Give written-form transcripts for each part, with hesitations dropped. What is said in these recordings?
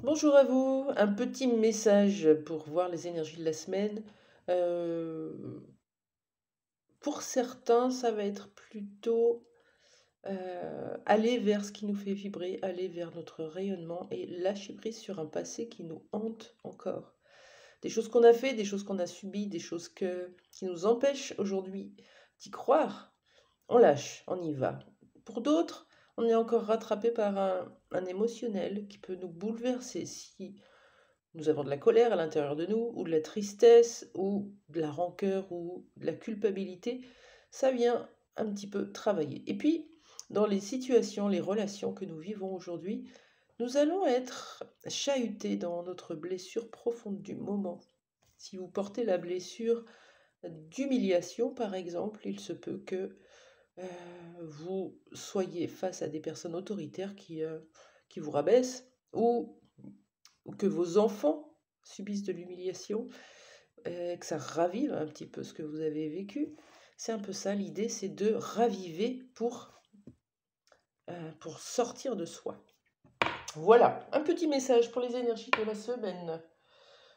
Bonjour à vous, un petit message pour voir les énergies de la semaine. Euh, pour certains, ça va être plutôt aller vers ce qui nous fait vibrer, aller vers notre rayonnement et lâcher prise sur un passé qui nous hante encore. Des choses qu'on a fait, des choses qu'on a subies, des choses qui nous empêchent aujourd'hui d'y croire. On lâche, on y va. Pour d'autres, on est encore rattrapé par un émotionnel qui peut nous bouleverser si nous avons de la colère à l'intérieur de nous, ou de la tristesse, ou de la rancœur, ou de la culpabilité. Ça vient un petit peu travailler. Et puis, dans les situations, les relations que nous vivons aujourd'hui, nous allons être chahutés dans notre blessure profonde du moment. Si vous portez la blessure d'humiliation, par exemple, il se peut que vous soyez face à des personnes autoritaires qui vous rabaissent, ou que vos enfants subissent de l'humiliation, que ça ravive un petit peu ce que vous avez vécu. C'est un peu ça l'idée, c'est de raviver pour sortir de soi. Voilà, un petit message pour les énergies de la semaine.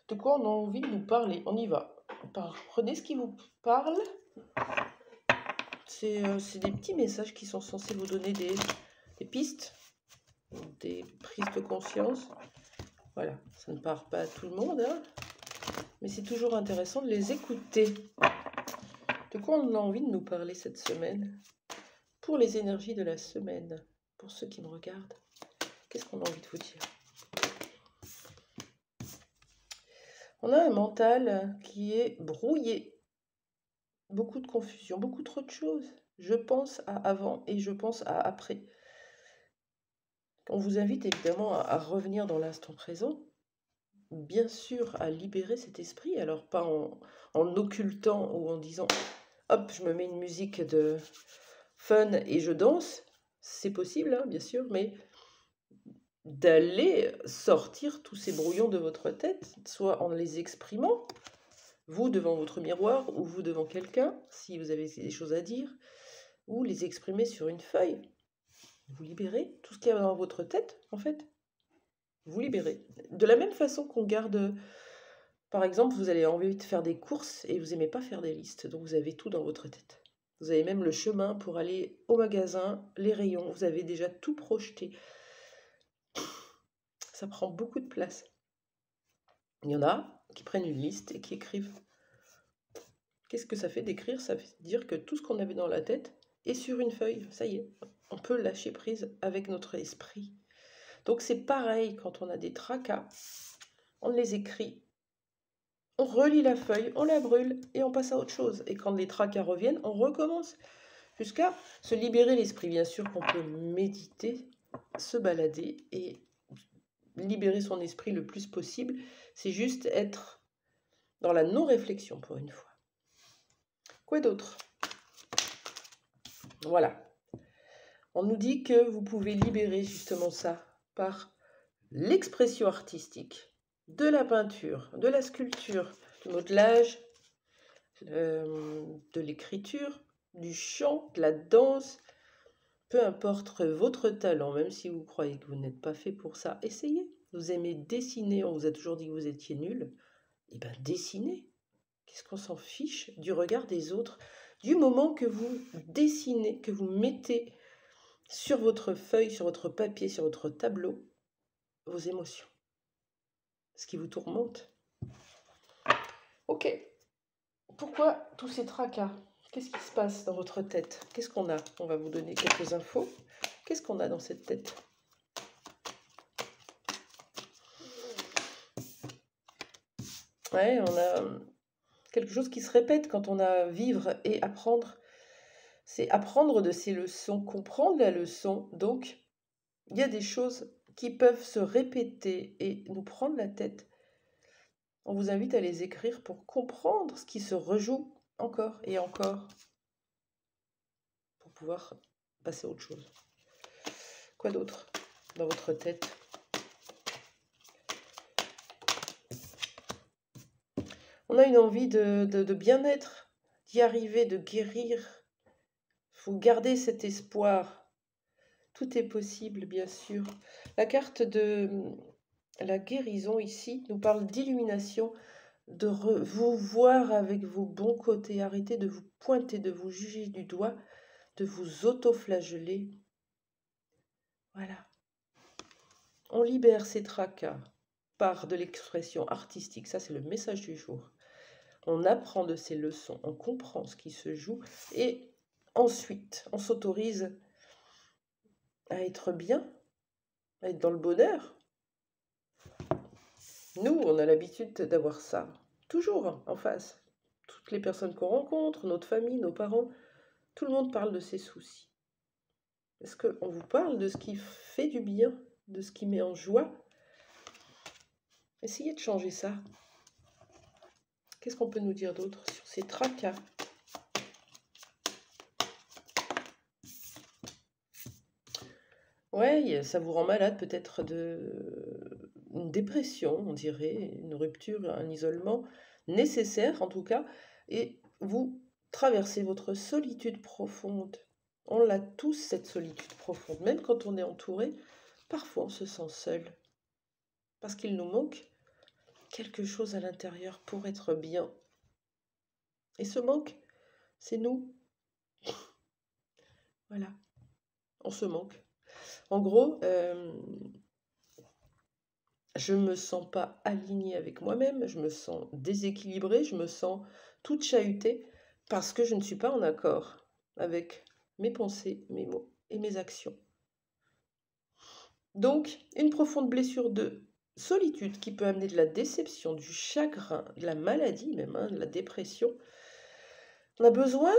De quoi on a envie de nous parler? On y va. Prenez ce qui vous parle. C'est des petits messages qui sont censés vous donner des pistes, des prises de conscience. Voilà, ça ne part pas à tout le monde, hein, mais c'est toujours intéressant de les écouter. De quoi on a envie de nous parler cette semaine? Pour les énergies de la semaine, pour ceux qui me regardent, qu'est-ce qu'on a envie de vous dire? On a un mental qui est brouillé, beaucoup de confusion, beaucoup trop de choses. Je pense à avant et je pense à après. On vous invite évidemment à revenir dans l'instant présent, bien sûr à libérer cet esprit, alors pas en occultant ou en disant hop, je me mets une musique de fun et je danse. C'est possible, hein, bien sûr, mais d'aller sortir tous ces brouillons de votre tête, soit en les exprimant, vous devant votre miroir ou vous devant quelqu'un, si vous avez des choses à dire, ou les exprimer sur une feuille. Vous libérez tout ce qu'il y a dans votre tête, en fait. Vous libérez. De la même façon qu'on garde, par exemple, vous avez envie de faire des courses et vous n'aimez pas faire des listes, donc vous avez tout dans votre tête. Vous avez même le chemin pour aller au magasin, les rayons, vous avez déjà tout projeté. Ça prend beaucoup de place. Il y en a qui prennent une liste et qui écrivent. Qu'est-ce que ça fait d'écrire? Ça veut dire que tout ce qu'on avait dans la tête est sur une feuille. Ça y est, on peut lâcher prise avec notre esprit. Donc c'est pareil quand on a des tracas, on les écrit, on relit la feuille, on la brûle et on passe à autre chose. Et quand les tracas reviennent, on recommence jusqu'à se libérer l'esprit. Bien sûr qu'on peut méditer, se balader et libérer son esprit le plus possible. C'est juste être dans la non-réflexion pour une fois. Quoi d'autre? Voilà. On nous dit que vous pouvez libérer justement ça par l'expression artistique, de la peinture, de la sculpture, du modelage, de l'écriture, du chant, de la danse. Peu importe votre talent, même si vous croyez que vous n'êtes pas fait pour ça, essayez. Vous aimez dessiner, on vous a toujours dit que vous étiez nul. Eh bien, dessinez. Qu'est-ce qu'on s'en fiche du regard des autres? Du moment que vous dessinez, que vous mettez sur votre feuille, sur votre papier, sur votre tableau, vos émotions, ce qui vous tourmente. Ok, pourquoi tous ces tracas? Qu'est-ce qui se passe dans votre tête? Qu'est-ce qu'on a? On va vous donner quelques infos. Qu'est-ce qu'on a dans cette tête? Ouais, on a quelque chose qui se répète quand on a vivre et apprendre. C'est apprendre de ses leçons, comprendre la leçon. Donc, il y a des choses qui peuvent se répéter et nous prendre la tête. On vous invite à les écrire pour comprendre ce qui se rejoue encore et encore, pour pouvoir passer à autre chose. Quoi d'autre dans votre tête? On a une envie de bien-être, d'y arriver, de guérir. Il faut garder cet espoir. Tout est possible, bien sûr. La carte de la guérison ici nous parle d'illumination, de vous voir avec vos bons côtés, arrêtez de vous pointer, de vous juger du doigt, de vous auto-flageller. Voilà. On libère ces tracas par de l'expression artistique, ça c'est le message du jour. On apprend de ces leçons, on comprend ce qui se joue et ensuite on s'autorise à être bien, à être dans le bonheur. Nous, on a l'habitude d'avoir ça, toujours en face. Toutes les personnes qu'on rencontre, notre famille, nos parents, tout le monde parle de ses soucis. Est-ce qu'on vous parle de ce qui fait du bien, de ce qui met en joie? Essayez de changer ça. Qu'est-ce qu'on peut nous dire d'autre sur ces tracas? Ouais, ça vous rend malade peut-être une dépression, on dirait, une rupture, un isolement nécessaire en tout cas, et vous traversez votre solitude profonde. On l'a tous, cette solitude profonde, même quand on est entouré, parfois on se sent seul, parce qu'il nous manque quelque chose à l'intérieur pour être bien. Et ce manque, c'est nous. Voilà, on se manque. En gros, je ne me sens pas alignée avec moi-même, je me sens déséquilibrée, je me sens toute chahutée parce que je ne suis pas en accord avec mes pensées, mes mots et mes actions. Donc, une profonde blessure de solitude qui peut amener de la déception, du chagrin, de la maladie même, de la dépression. On a besoin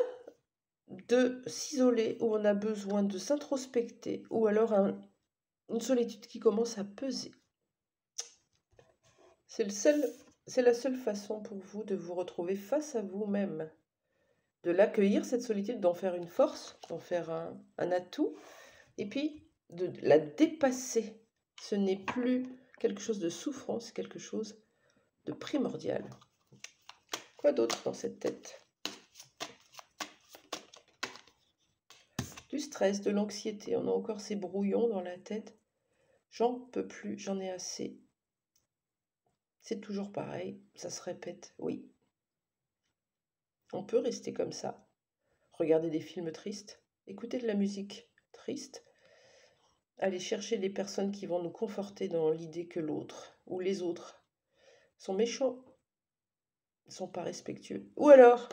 de s'isoler ou on a besoin de s'introspecter ou alors une solitude qui commence à peser. C'est la seule façon pour vous de vous retrouver face à vous-même, de l'accueillir, cette solitude, d'en faire une force, d'en faire un atout, et puis de la dépasser. Ce n'est plus quelque chose de souffrant, c'est quelque chose de primordial. Quoi d'autre dans cette tête? Du stress, de l'anxiété, on a encore ces brouillons dans la tête. J'en peux plus, j'en ai assez. C'est toujours pareil, ça se répète, oui. On peut rester comme ça, regarder des films tristes, écouter de la musique triste, aller chercher des personnes qui vont nous conforter dans l'idée que l'autre ou les autres sont méchants, ne sont pas respectueux. Ou alors,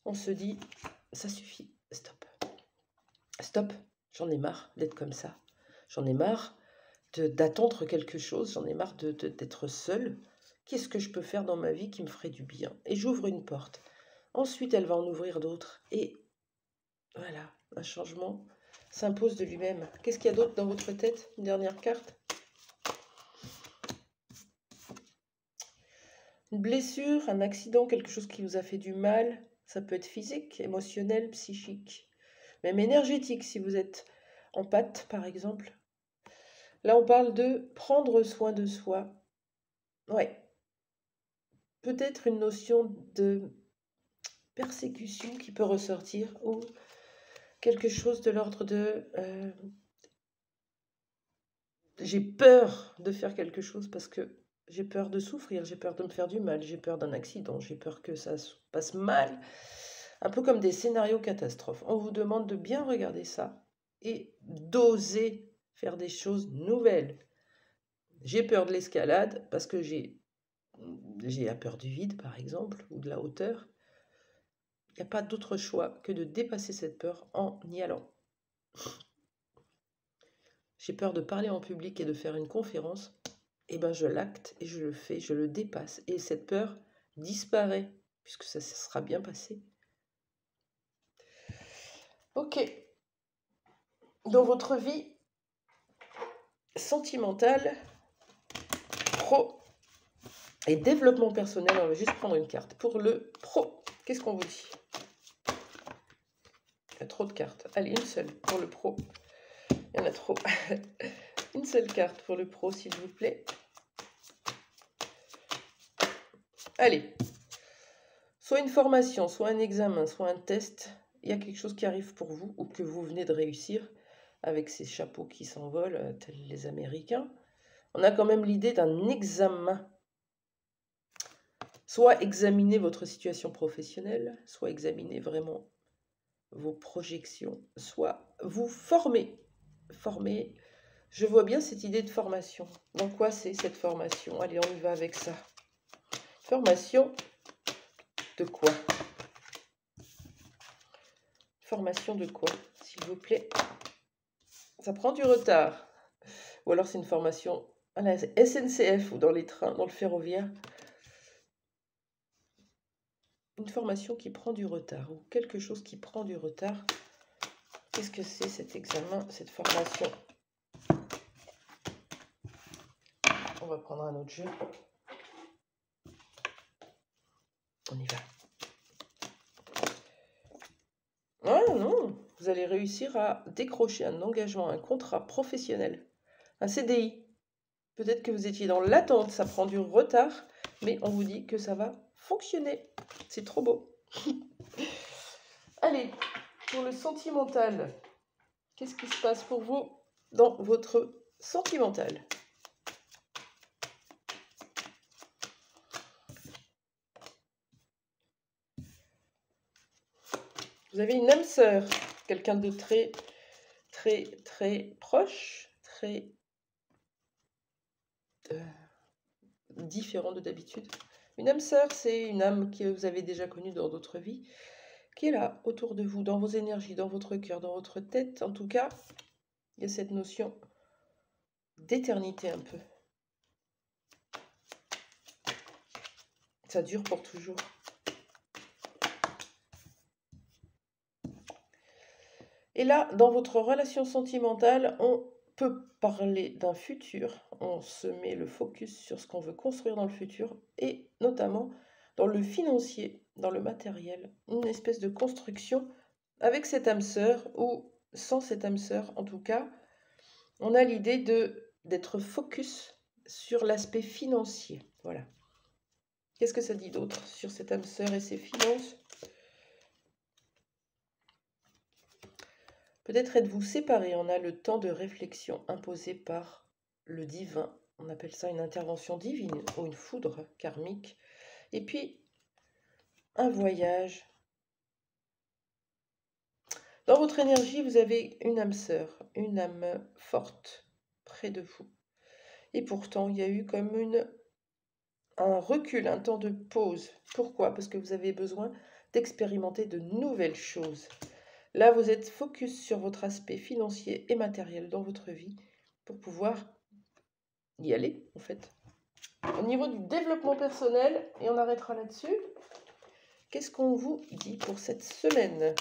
on se dit, ça suffit, stop. Stop, j'en ai marre d'être comme ça. J'en ai marre d'attendre quelque chose, j'en ai marre d'être seule. Qu'est-ce que je peux faire dans ma vie qui me ferait du bien? Et j'ouvre une porte. Ensuite, elle va en ouvrir d'autres. Et voilà, un changement s'impose de lui-même. Qu'est-ce qu'il y a d'autre dans votre tête? Une dernière carte. Une blessure, un accident, quelque chose qui vous a fait du mal. Ça peut être physique, émotionnel, psychique, même énergétique si vous êtes en pâte, par exemple. Là, on parle de prendre soin de soi. Ouais. Peut-être une notion de persécution qui peut ressortir ou quelque chose de l'ordre de j'ai peur de faire quelque chose parce que j'ai peur de souffrir, j'ai peur de me faire du mal, j'ai peur d'un accident, j'ai peur que ça se passe mal. Un peu comme des scénarios catastrophes. On vous demande de bien regarder ça et d'oser faire des choses nouvelles. J'ai peur de l'escalade parce que j'ai la peur du vide, par exemple, ou de la hauteur. Il n'y a pas d'autre choix que de dépasser cette peur en y allant. J'ai peur de parler en public et de faire une conférence. Eh bien, je l'acte et je le fais, je le dépasse. Et cette peur disparaît, puisque ça se sera bien passé. Ok. Dans votre vie sentimentale, pro et développement personnel, on va juste prendre une carte. Pour le pro, qu'est-ce qu'on vous dit? Il y a trop de cartes. Allez, une seule pour le pro. Il y en a trop. Une seule carte pour le pro, s'il vous plaît. Allez. Soit une formation, soit un examen, soit un test. Il y a quelque chose qui arrive pour vous ou que vous venez de réussir avec ces chapeaux qui s'envolent, tels les Américains. On a quand même l'idée d'un examen. Soit examiner votre situation professionnelle, soit examiner vraiment vos projections, soit vous former. Former, je vois bien cette idée de formation. Dans quoi c'est cette formation? Allez, on y va avec ça. Formation de quoi? Formation de quoi, s'il vous plaît? Ça prend du retard. Ou alors c'est une formation à la SNCF ou dans les trains, dans le ferroviaire. Une formation qui prend du retard ou quelque chose qui prend du retard. Qu'est-ce que c'est cet examen, cette formation? On va prendre un autre jeu. On y va. Ah non, vous allez réussir à décrocher un engagement, un contrat professionnel, un CDI. Peut-être que vous étiez dans l'attente, ça prend du retard, mais on vous dit que ça va fonctionner. C'est trop beau. Allez, pour le sentimental, qu'est-ce qui se passe pour vous dans votre sentimental? Vous avez une âme sœur, quelqu'un de très, très, très proche, très différent de d'habitude. Une âme sœur, c'est une âme que vous avez déjà connue dans d'autres vies, qui est là, autour de vous, dans vos énergies, dans votre cœur, dans votre tête. En tout cas, il y a cette notion d'éternité un peu. Ça dure pour toujours. Et là, dans votre relation sentimentale, on peut parler d'un futur. On se met le focus sur ce qu'on veut construire dans le futur et notamment dans le financier, dans le matériel. Une espèce de construction avec cette âme sœur ou sans cette âme sœur. En tout cas, on a l'idée d'être focus sur l'aspect financier. Voilà. Qu'est-ce que ça dit d'autre sur cette âme sœur et ses finances? Peut-être êtes-vous séparés, on a le temps de réflexion imposé par le divin. On appelle ça une intervention divine ou une foudre karmique. Et puis, un voyage. Dans votre énergie, vous avez une âme sœur, une âme forte près de vous. Et pourtant, il y a eu comme un recul, un temps de pause. Pourquoi? Parce que vous avez besoin d'expérimenter de nouvelles choses. Là, vous êtes focus sur votre aspect financier et matériel dans votre vie pour pouvoir y aller, en fait. Au niveau du développement personnel, et on arrêtera là-dessus, qu'est-ce qu'on vous dit pour cette semaine?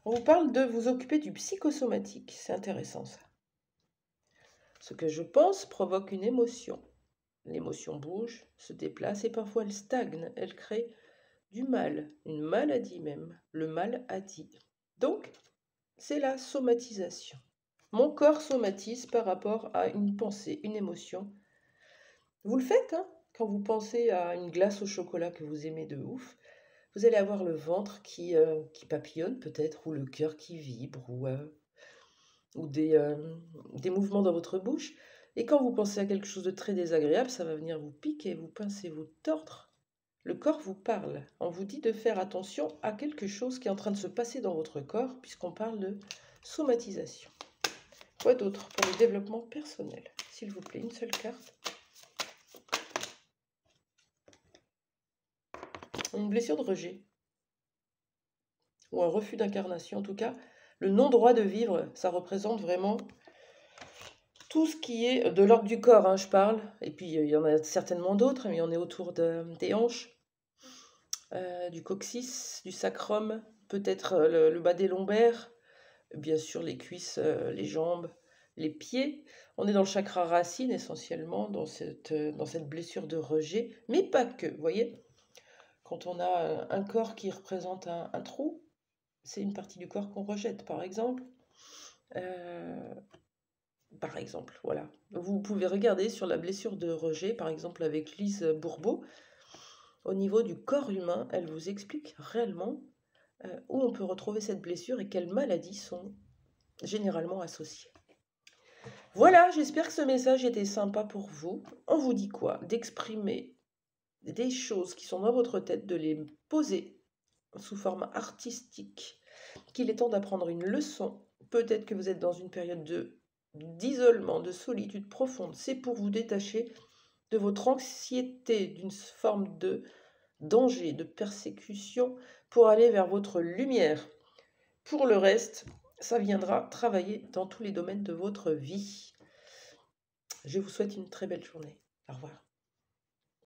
On vous parle de vous occuper du psychosomatique, c'est intéressant ça. Ce que je pense provoque une émotion. L'émotion bouge, se déplace et parfois elle stagne, elle crée du mal, une maladie même, le mal a dit. Donc, c'est la somatisation. Mon corps somatise par rapport à une pensée, une émotion. Vous le faites, hein? Quand vous pensez à une glace au chocolat que vous aimez de ouf, vous allez avoir le ventre qui papillonne peut-être, ou le cœur qui vibre, ou des mouvements dans votre bouche. Et quand vous pensez à quelque chose de très désagréable, ça va venir vous piquer, vous pincer, vous tordre. Le corps vous parle. On vous dit de faire attention à quelque chose qui est en train de se passer dans votre corps, puisqu'on parle de somatisation. Quoi d'autre pour le développement personnel? S'il vous plaît, une seule carte. Une blessure de rejet. Ou un refus d'incarnation, en tout cas. Le non-droit de vivre, ça représente vraiment tout ce qui est de l'ordre du corps, hein, je parle. Et puis, il y en a certainement d'autres, mais on est autour des hanches, du coccyx, du sacrum, peut-être le bas des lombaires, bien sûr les cuisses, les jambes, les pieds. On est dans le chakra racine essentiellement, dans cette blessure de rejet, mais pas que, vous voyez. Quand on a un corps qui représente un trou, c'est une partie du corps qu'on rejette, par exemple. Voilà. Vous pouvez regarder sur la blessure de rejet, par exemple avec Lise Bourbeau. Au niveau du corps humain, elle vous explique réellement où on peut retrouver cette blessure et quelles maladies sont généralement associées. Voilà, j'espère que ce message était sympa pour vous. On vous dit quoi? D'exprimer des choses qui sont dans votre tête, de les poser sous forme artistique, qu'il est temps d'apprendre une leçon. Peut-être que vous êtes dans une période d'isolement, de solitude profonde. C'est pour vous détacher de votre anxiété, d'une forme de danger, de persécution, pour aller vers votre lumière. Pour le reste, ça viendra travailler dans tous les domaines de votre vie. Je vous souhaite une très belle journée. Au revoir.